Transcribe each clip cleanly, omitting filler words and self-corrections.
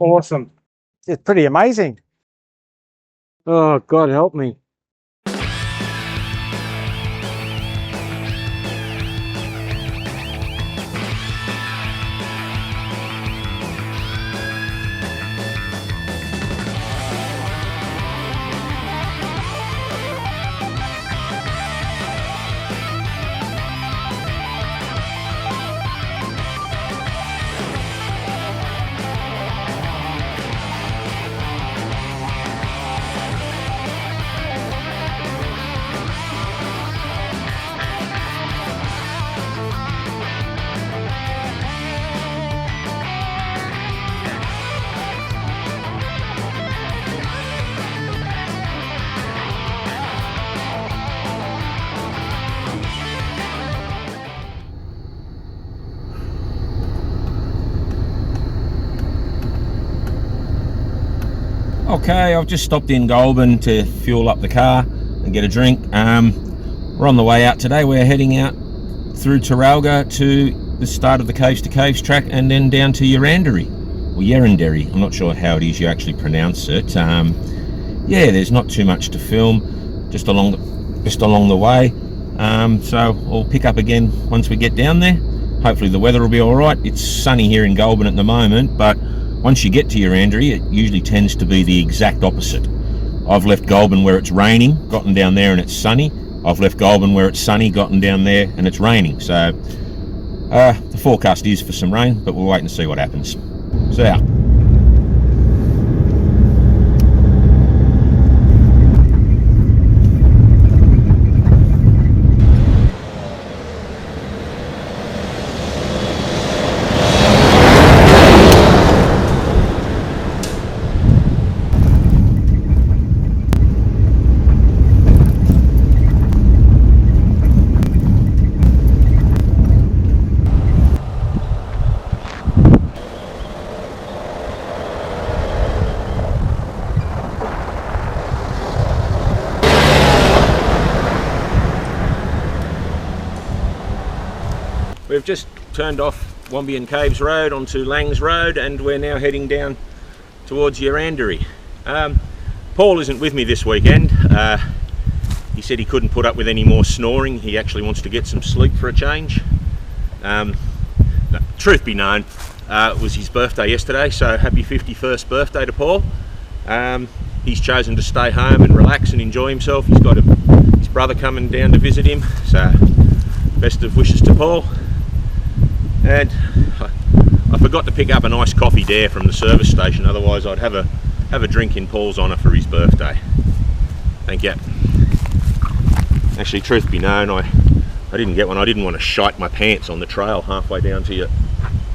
Awesome. It's pretty amazing. Oh, God help me. Okay, I've just stopped in Goulburn to fuel up the car and get a drink. We're on the way out today. We're heading out through Terralga to the start of the Caves to Caves track and then down to Yerranderie, or Yerranderie. I'm not sure how it is you actually pronounce it. Yeah, there's not too much to film, just along the way. So we'll pick up again once we get down there. Hopefully the weather will be all right. It's sunny here in Goulburn at the moment, but once you get to Yerranderie, it usually tends to be the exact opposite. I've left Goulburn where it's raining, gotten down there and it's sunny. I've left Goulburn where it's sunny, gotten down there and it's raining. So the forecast is for some rain, but we'll wait and see what happens. See ya. We've just turned off Wombeyan Caves Road onto Langs Road and we're now heading down towards Yerranderie. Paul isn't with me this weekend. He said he couldn't put up with any more snoring. He actually wants to get some sleep for a change. Truth be known, it was his birthday yesterday, so happy 51st birthday to Paul. He's chosen to stay home and relax and enjoy himself. He's got his brother coming down to visit him, so best of wishes to Paul. And I forgot to pick up an iced coffee there from the service station, otherwise I'd have a drink in Paul's honour for his birthday. Thank you. Actually, truth be known, I didn't get one. I didn't want to shite my pants on the trail halfway down to you.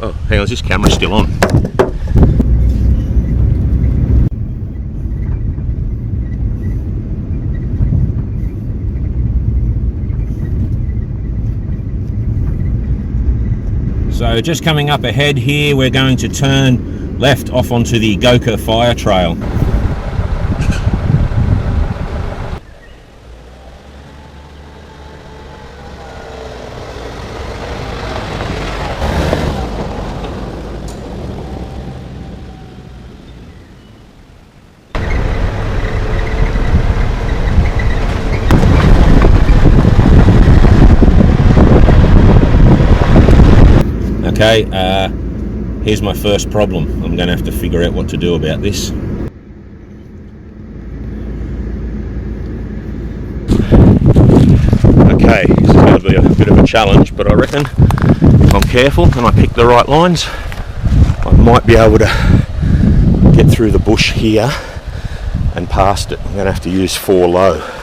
Oh, hang on, is this camera still on? So just coming up ahead here, we're going to turn left off onto the Goka Fire Trail. Okay, here's my first problem. I'm going to have to figure out what to do about this. Okay, this is going to be a bit of a challenge, but I reckon if I'm careful and I pick the right lines, I might be able to get through the bush here and past it. I'm going to have to use 4 low.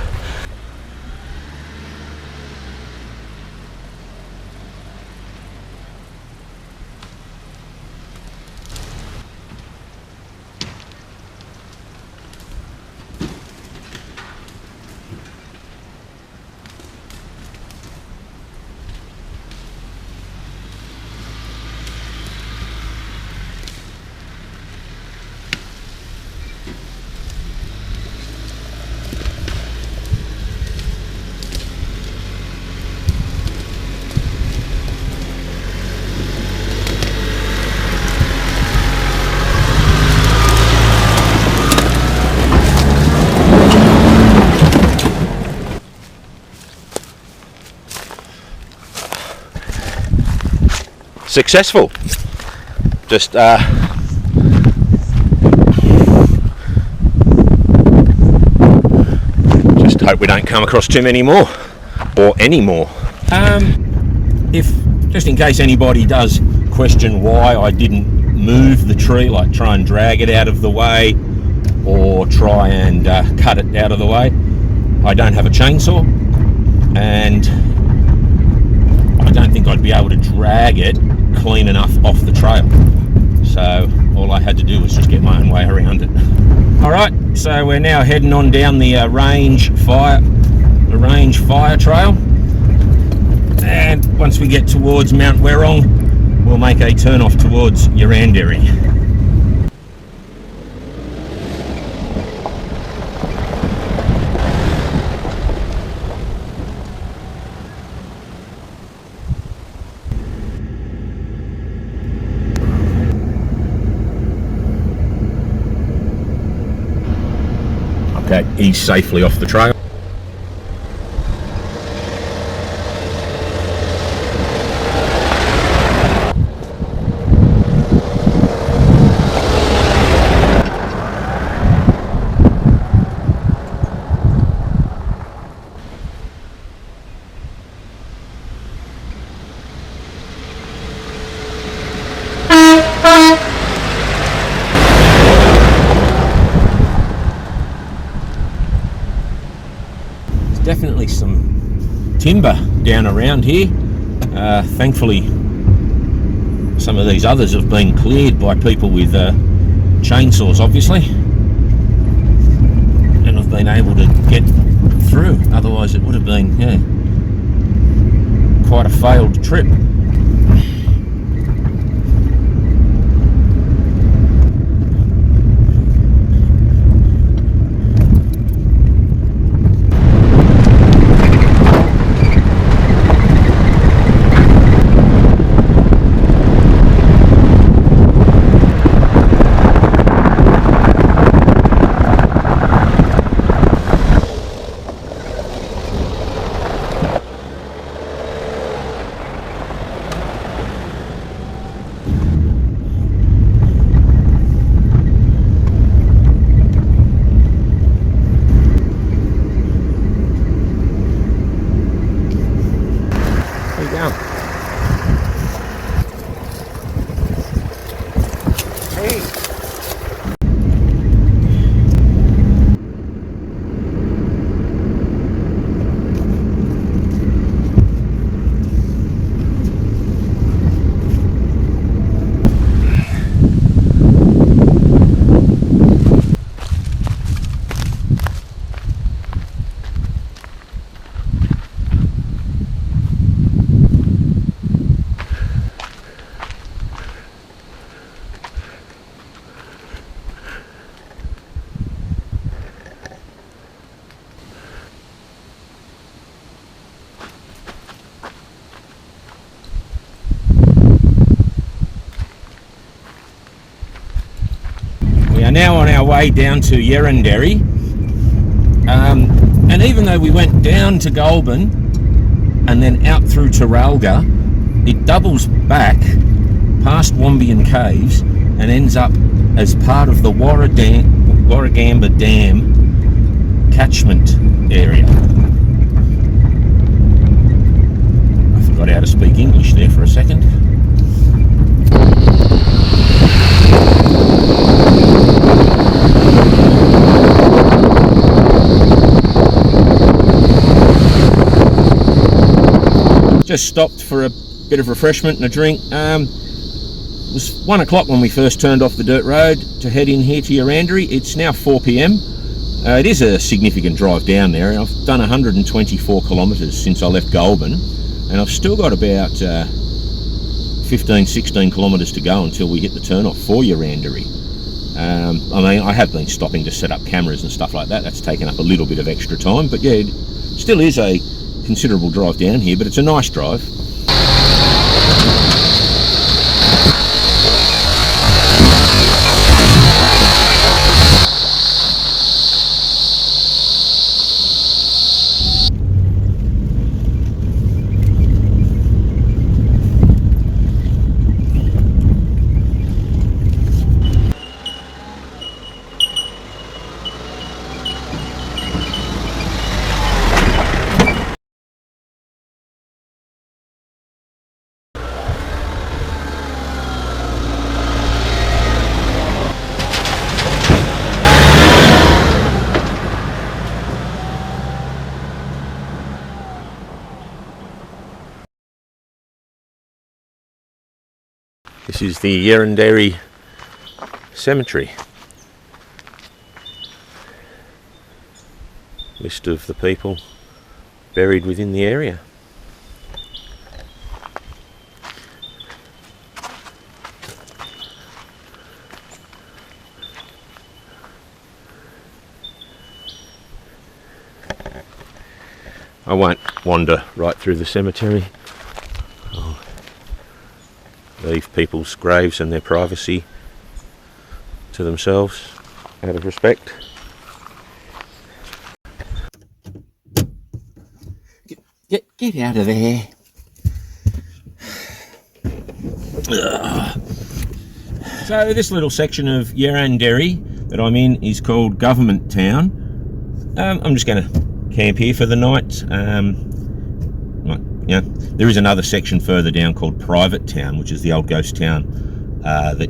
successful. Just hope we don't come across too many more, or any more. If just in case anybody does question why I didn't move the tree, like try and drag it out of the way or try and cut it out of the way, I don't have a chainsaw, and I don't think I'd be able to drag it clean enough off the trail. So all I had to do was just get my own way around it. Alright, so we're now heading on down the range fire trail, and once we get towards Mount Werrong, we'll make a turn off towards Yerranderie. Okay, he's safely off the trail. Definitely some timber down around here. Thankfully some of these others have been cleared by people with chainsaws, obviously, and have been able to get through. Otherwise it would have been quite a failed trip. Now on our way down to Yerranderie, and even though we went down to Goulburn and then out through Taralga, it doubles back past Wombeyan Caves and ends up as part of the Warragamba Dam catchment area. I forgot how to speak English there for a second. Just stopped for a bit of refreshment and a drink. It was 1 o'clock when we first turned off the dirt road to head in here to Yerranderie. It's now 4 p.m. It is a significant drive down there. I've done 124 kilometres since I left Goulburn, and I've still got about 15-16 kilometres to go until we hit the turn off for Yerranderie. I mean, I have been stopping to set up cameras and stuff like that. That's taken up a little bit of extra time, but yeah, it still is a considerable drive down here, but it's a nice drive. This is the Yerranderie Cemetery. List of the people buried within the area. I won't wander right through the cemetery. I'll leave people's graves and their privacy to themselves out of respect. Get out of there. Ugh. So this little section of Yerranderie that I'm in is called Government Town. I'm just going to camp here for the night. There is another section further down called Private Town, which is the old ghost town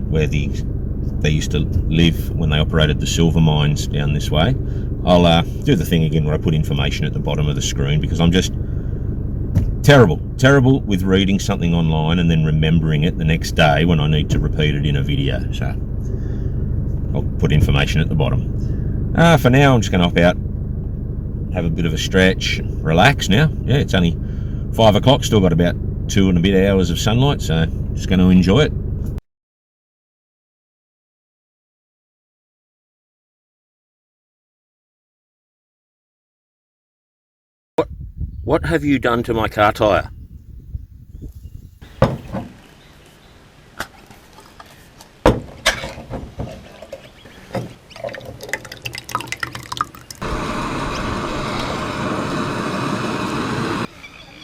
where they used to live when they operated the silver mines down this way. I'll do the thing again where I put information at the bottom of the screen, because I'm just terrible with reading something online and then remembering it the next day when I need to repeat it in a video. So I'll put information at the bottom. For now, I'm just going to hop out, have a bit of a stretch, relax now. Yeah, it's only 5 o'clock, still got about 2 and a bit hours of sunlight, so just going to enjoy it. What have you done to my car tyre?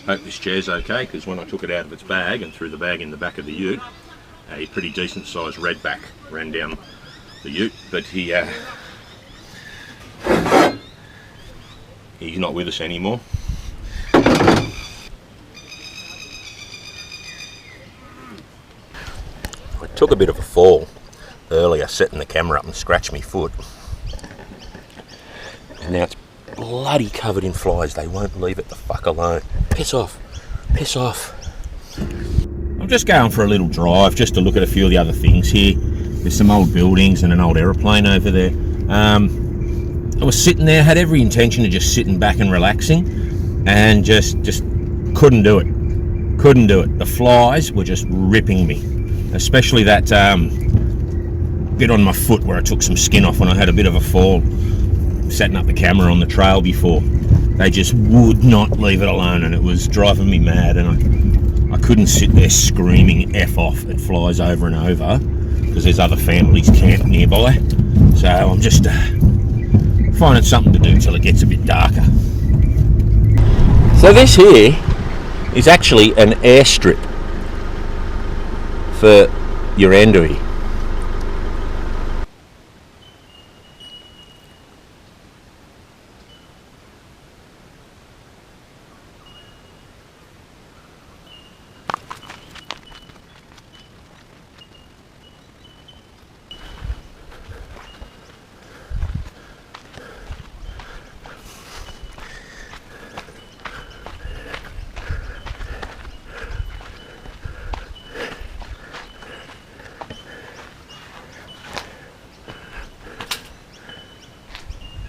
Hope this chair's okay, because when I took it out of its bag and threw the bag in the back of the ute, a pretty decent sized redback ran down the ute, but he's not with us anymore. I took a bit of a fall earlier setting the camera up and scratched my foot, and now it's bloody covered in flies. They won't leave it the fuck alone. Piss off. Piss off. I'm just going for a little drive just to look at a few of the other things here. There's some old buildings and an old aeroplane over there. I was sitting there, had every intention of just sitting back and relaxing, and just couldn't do it. Couldn't do it. The flies were just ripping me, especially that bit on my foot where I took some skin off when I had a bit of a fall setting up the camera on the trail before. They just would not leave it alone, and it was driving me mad, and I couldn't sit there screaming F off at flies over and over, because there's other families camped nearby. So I'm just finding something to do till it gets a bit darker. So this here is actually an airstrip for Yerranderie.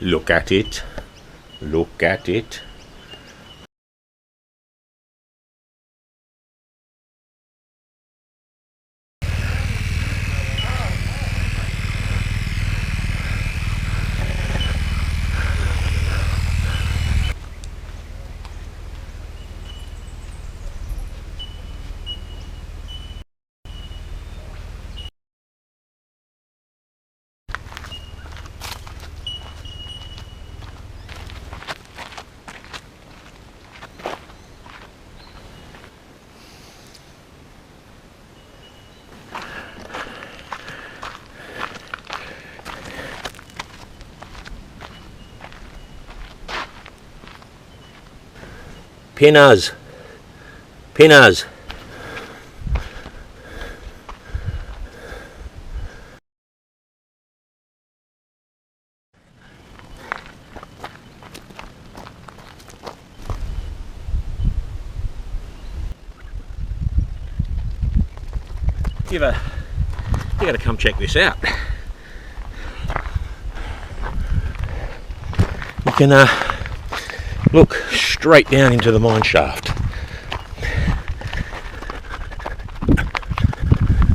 Look at it. Look at it. Pinners. Pinners. you gotta come check this out. You can look straight down into the mine shaft.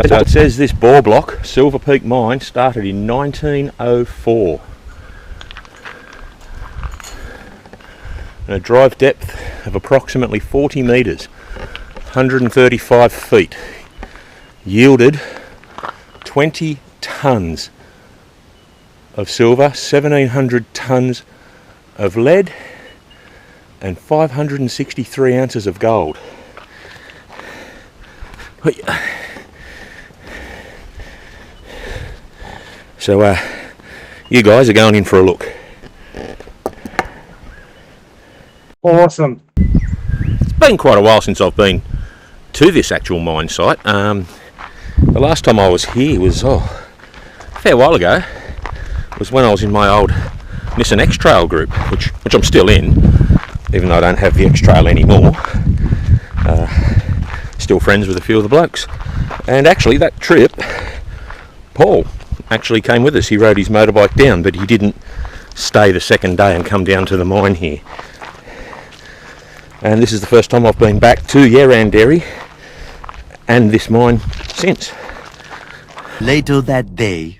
So it says this bore block, Silver Peak Mine, started in 1904. And a drive depth of approximately 40 metres, 135 feet, yielded 20 tonnes of silver, 1,700 tonnes of lead, and 563 ounces of gold. So you guys are going in for a look. Awesome. It's been quite a while since I've been to this actual mine site. The last time I was here was a fair while ago. It was when I was in my old Nissan X Trail group, which I'm still in, even though I don't have the X Trail anymore. Still friends with a few of the blokes. And actually that trip, Paul actually came with us. He rode his motorbike down, but he didn't stay the second day and come down to the mine here. And this is the first time I've been back to Yerranderie and this mine since. Later that day.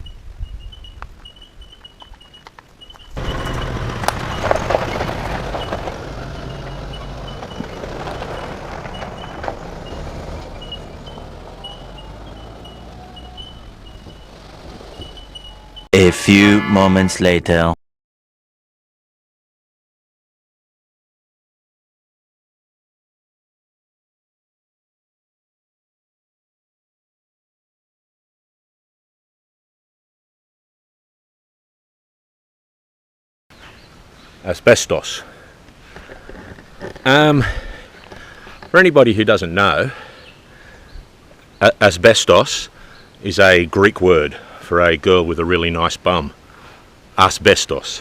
A few moments later. Asbestos. For anybody who doesn't know, asbestos is a Greek word for a girl with a really nice bum. Asbestos.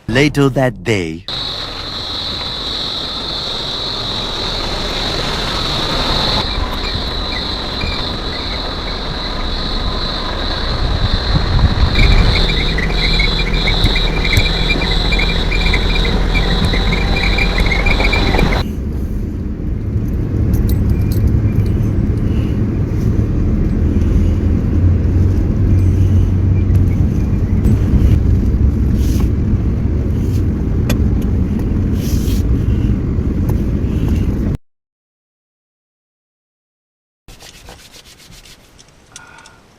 Later that day.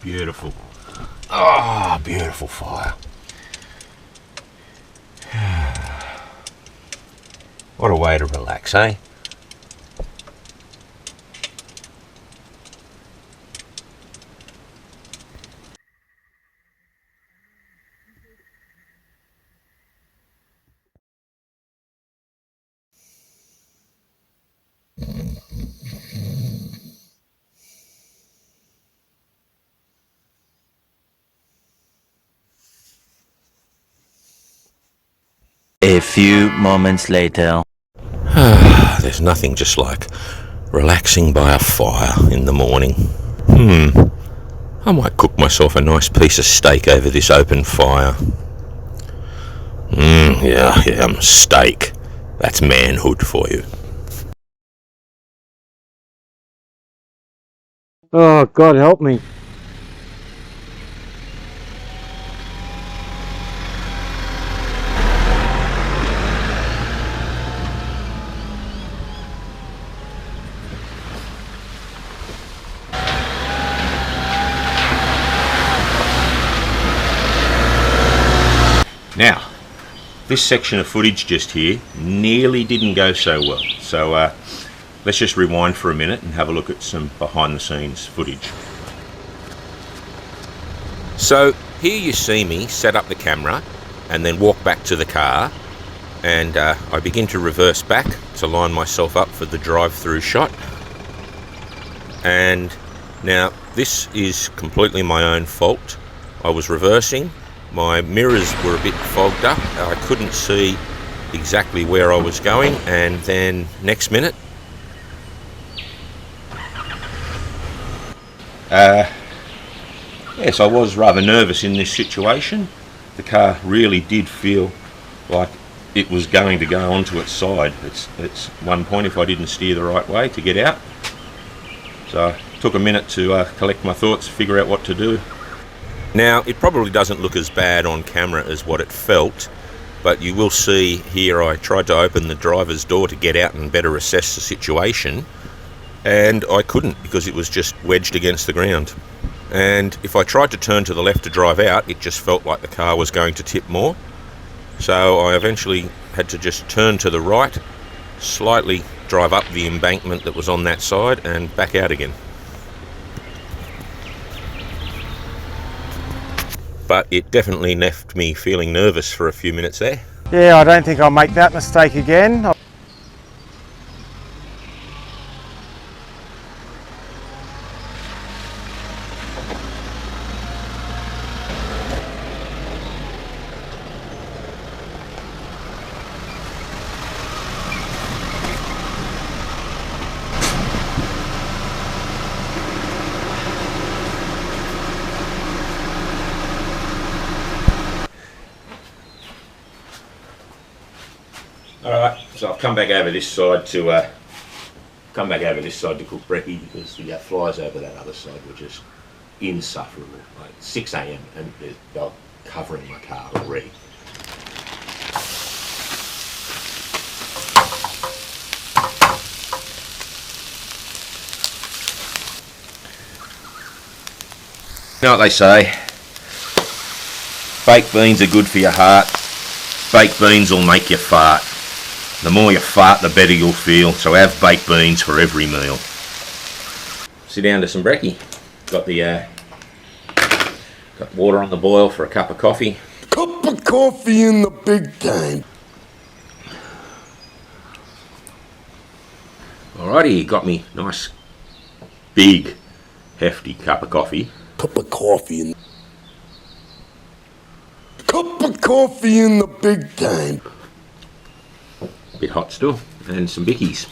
Beautiful. Ah, beautiful fire. What a way to relax, eh? A few moments later. There's nothing just like relaxing by a fire in the morning. I might cook myself a nice piece of steak over this open fire. Yeah, steak. That's manhood for you. Oh, God help me. Now, this section of footage just here nearly didn't go so well. So let's just rewind for a minute and have a look at some behind the scenes footage. So here you see me set up the camera and then walk back to the car, and I begin to reverse back to line myself up for the drive-through shot. And now this is completely my own fault. I was reversing. My mirrors were a bit fogged up. I couldn't see exactly where I was going, and then next minute, yes, I was rather nervous in this situation. The car really did feel like it was going to go onto its side. It's one point if I didn't steer the right way to get out. So it took a minute to collect my thoughts, figure out what to do. Now, it probably doesn't look as bad on camera as what it felt, but you will see here I tried to open the driver's door to get out and better assess the situation, and I couldn't because it was just wedged against the ground. And if I tried to turn to the left to drive out, it just felt like the car was going to tip more. So I eventually had to just turn to the right, slightly drive up the embankment that was on that side and back out again. But it definitely left me feeling nervous for a few minutes there. Yeah, I don't think I'll make that mistake again. Alright, so I've come back over this side to cook brekkie because the flies over that other side were just insufferable. Like 6 AM and they're covering my car already. You know what they say? Baked beans are good for your heart. Baked beans will make you fart. The more you fart, the better you'll feel. So have baked beans for every meal. Sit down to some brekkie. Got water on the boil for a cup of coffee. Cup of coffee in the big time. Alrighty, got me nice, big, hefty cup of coffee. Cup of coffee in the big time. Bit hot still, and some bickies.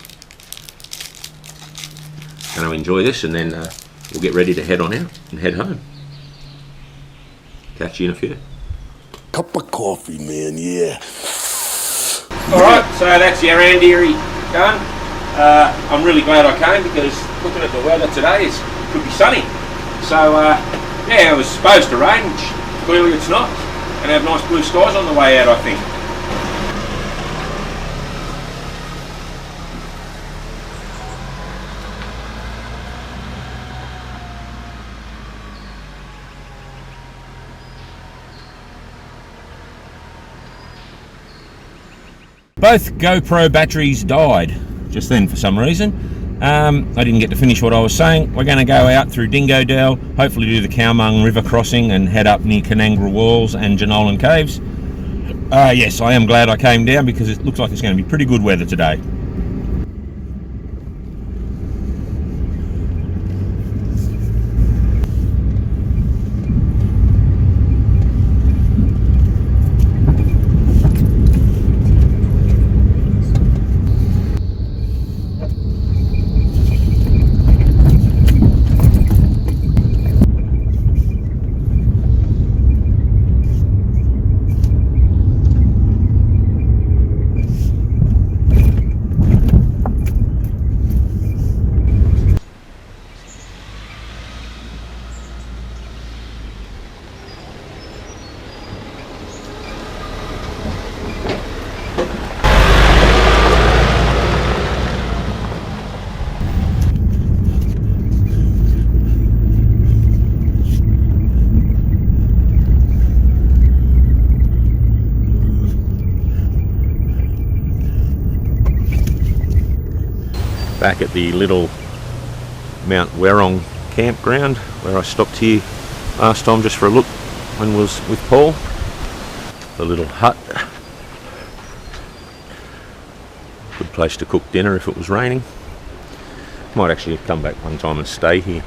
Going to enjoy this, and then we'll get ready to head on out and head home. Catch you in a few. Cup of coffee, man, yeah. Alright, so that's Yerranderie done. I'm really glad I came because looking at the weather today, it could be sunny. So yeah, it was supposed to rain, which clearly it's not. And have nice blue skies on the way out, I think. Both GoPro batteries died just then for some reason. I didn't get to finish what I was saying. We're going to go out through Dingo Dell, hopefully do the Cowmung River crossing and head up near Canangra Walls and Jenolan Caves. Yes, I am glad I came down because it looks like it's going to be pretty good weather today. Back at the little Mount Werong campground where I stopped here last time just for a look when I was with Paul. The little hut. Good place to cook dinner if it was raining. Might actually come back one time and stay here.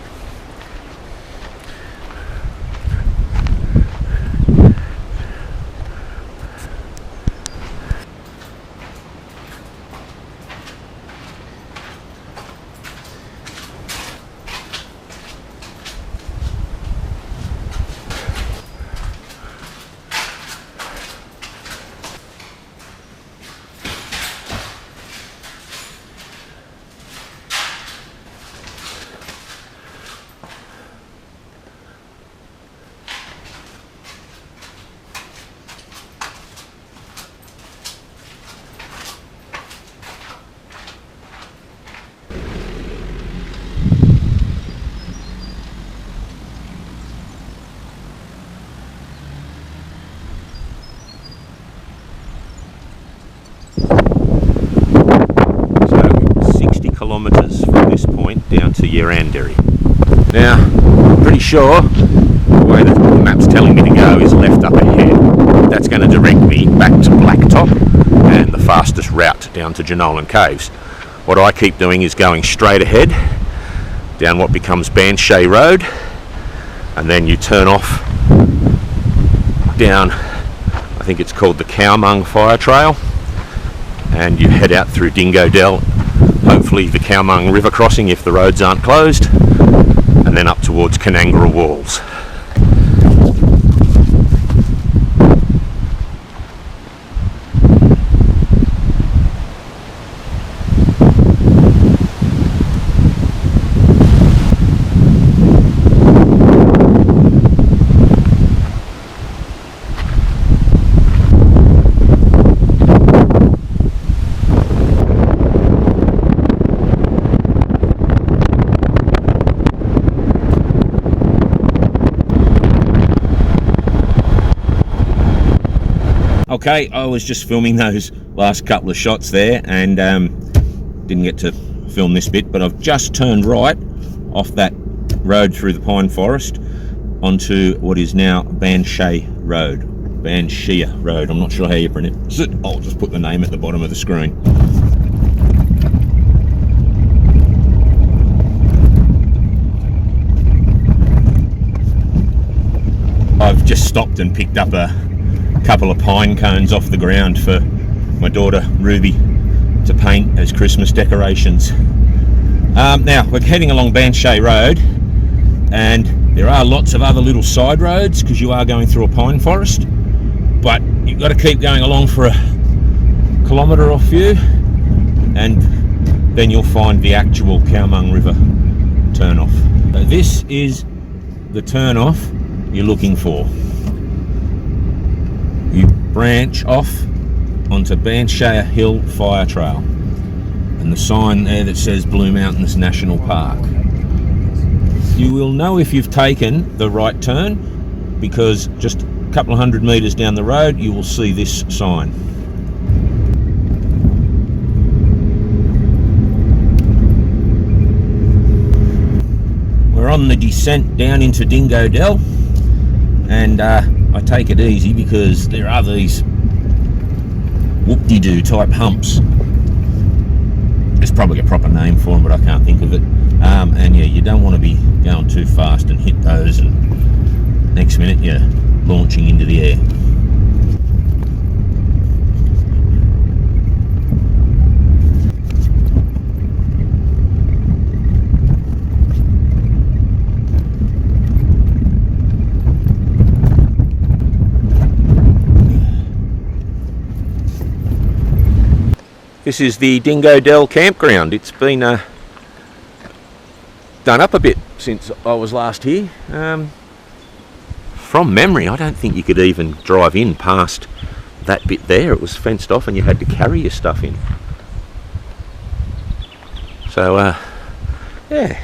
point down to Yerranderie. Now, I'm pretty sure the way the map's telling me to go is left up ahead. That's going to direct me back to Blacktop and the fastest route down to Jenolan Caves. What I keep doing is going straight ahead down what becomes Banshee Road, and then you turn off down, I think it's called the Cowmung Fire Trail, and you head out through Dingo Dell, hopefully the Cowmung River crossing if the roads aren't closed, and then up towards Canangara Walls. Okay, I was just filming those last couple of shots there and didn't get to film this bit, but I've just turned right off that road through the pine forest onto what is now Banshee Road. Banshee Road, I'm not sure how you pronounce it. I'll just put the name at the bottom of the screen. I've just stopped and picked up a couple of pine cones off the ground for my daughter Ruby to paint as Christmas decorations. Now we're heading along Banshee Road, and there are lots of other little side roads because you are going through a pine forest, but you've got to keep going along for a kilometre or few, and then you'll find the actual Cowmung River turn off. So this is the turn off you're looking for. You branch off onto Banshee Hill Fire Trail, and the sign there that says Blue Mountains National Park. You will know if you've taken the right turn because just a couple of 100 metres down the road you will see this sign. We're on the descent down into Dingo Dell, and I take it easy because there are these whoop-de-doo type humps. There's probably a proper name for them, but I can't think of it. And yeah, you don't want to be going too fast and hit those, and next minute you're launching into the air. This is the Dingo Dell campground. It's been done up a bit since I was last here. From memory, I don't think you could even drive in past that bit there. It was fenced off and you had to carry your stuff in. So, yeah,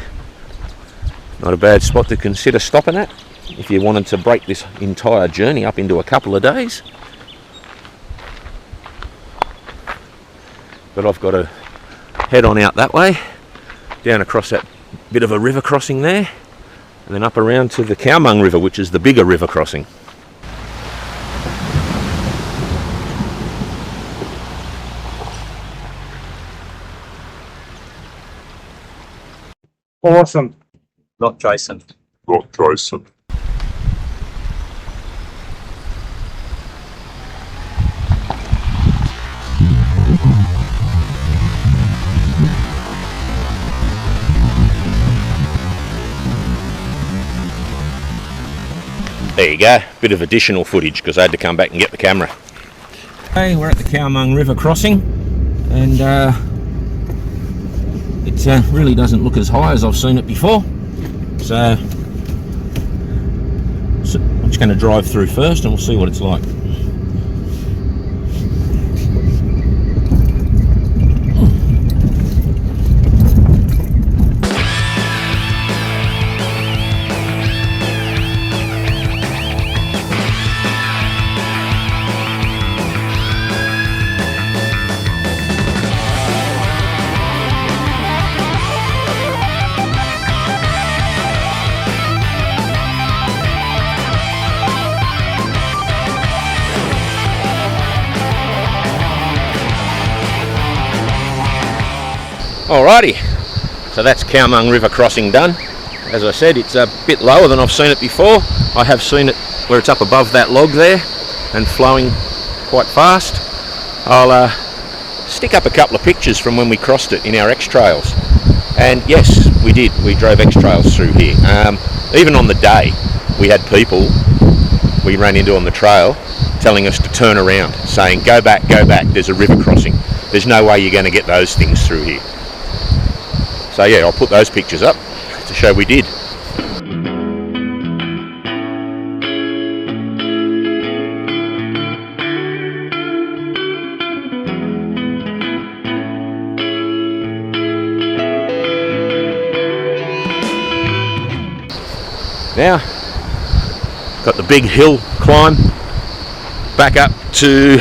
not a bad spot to consider stopping at if you wanted to break this entire journey up into a couple of days. But I've got to head on out that way, down across that bit of a river crossing there, and then up around to the Cowmung River, which is the bigger river crossing. Awesome. Not Jason. Not Jason. There you go, bit of additional footage because I had to come back and get the camera. Okay, we're at the Cowmung River crossing, and it really doesn't look as high as I've seen it before. So I'm just going to drive through first and we'll see what it's like. Alrighty, so that's Colong River crossing done. As I said, it's a bit lower than I've seen it before. I have seen it where it's up above that log there and flowing quite fast. I'll stick up a couple of pictures from when we crossed it in our X-Trails. And yes, we did. We drove X-Trails through here. Even on the day, we had people we ran into on the trail telling us to turn around, saying, go back, there's a river crossing. There's no way you're going to get those things through here. So yeah, I'll put those pictures up to show we did. Now, got the big hill climb back up to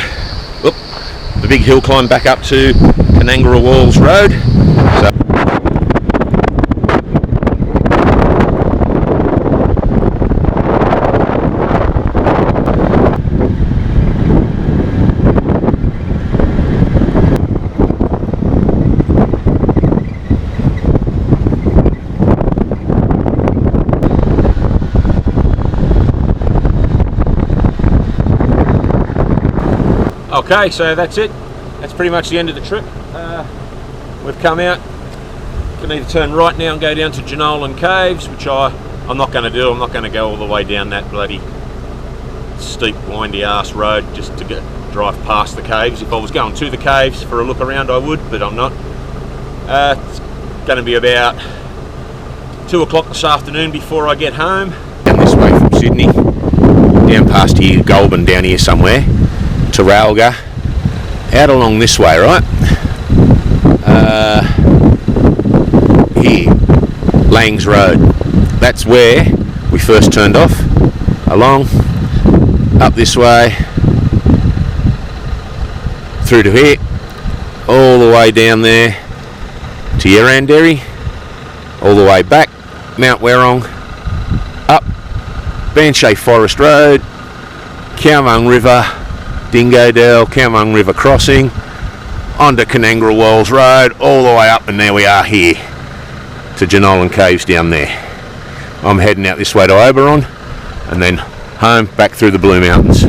Canangara Walls Road. So okay, so that's it. That's pretty much the end of the trip. We've come out. Can either turn right now and go down to Jenolan Caves, which I'm not going to do. I'm not going to go all the way down that bloody steep, windy ass road just to drive past the caves. If I was going to the caves for a look around, I would, but I'm not. It's going to be about 2 o'clock this afternoon before I get home. Down this way from Sydney, down past here, Goulburn down here somewhere. Taralga, out along this way, right? Here, Langs Road. That's where we first turned off. Along, up this way, through to here, all the way down there to Yerranderie, all the way back, Mount Werrong, up Banshee Forest Road, Colong River, Dingo Dell, Colong River crossing, onto Canangara Walls Road, all the way up, and there we are here to Jenolan Caves down there. I'm heading out this way to Oberon and then home back through the Blue Mountains.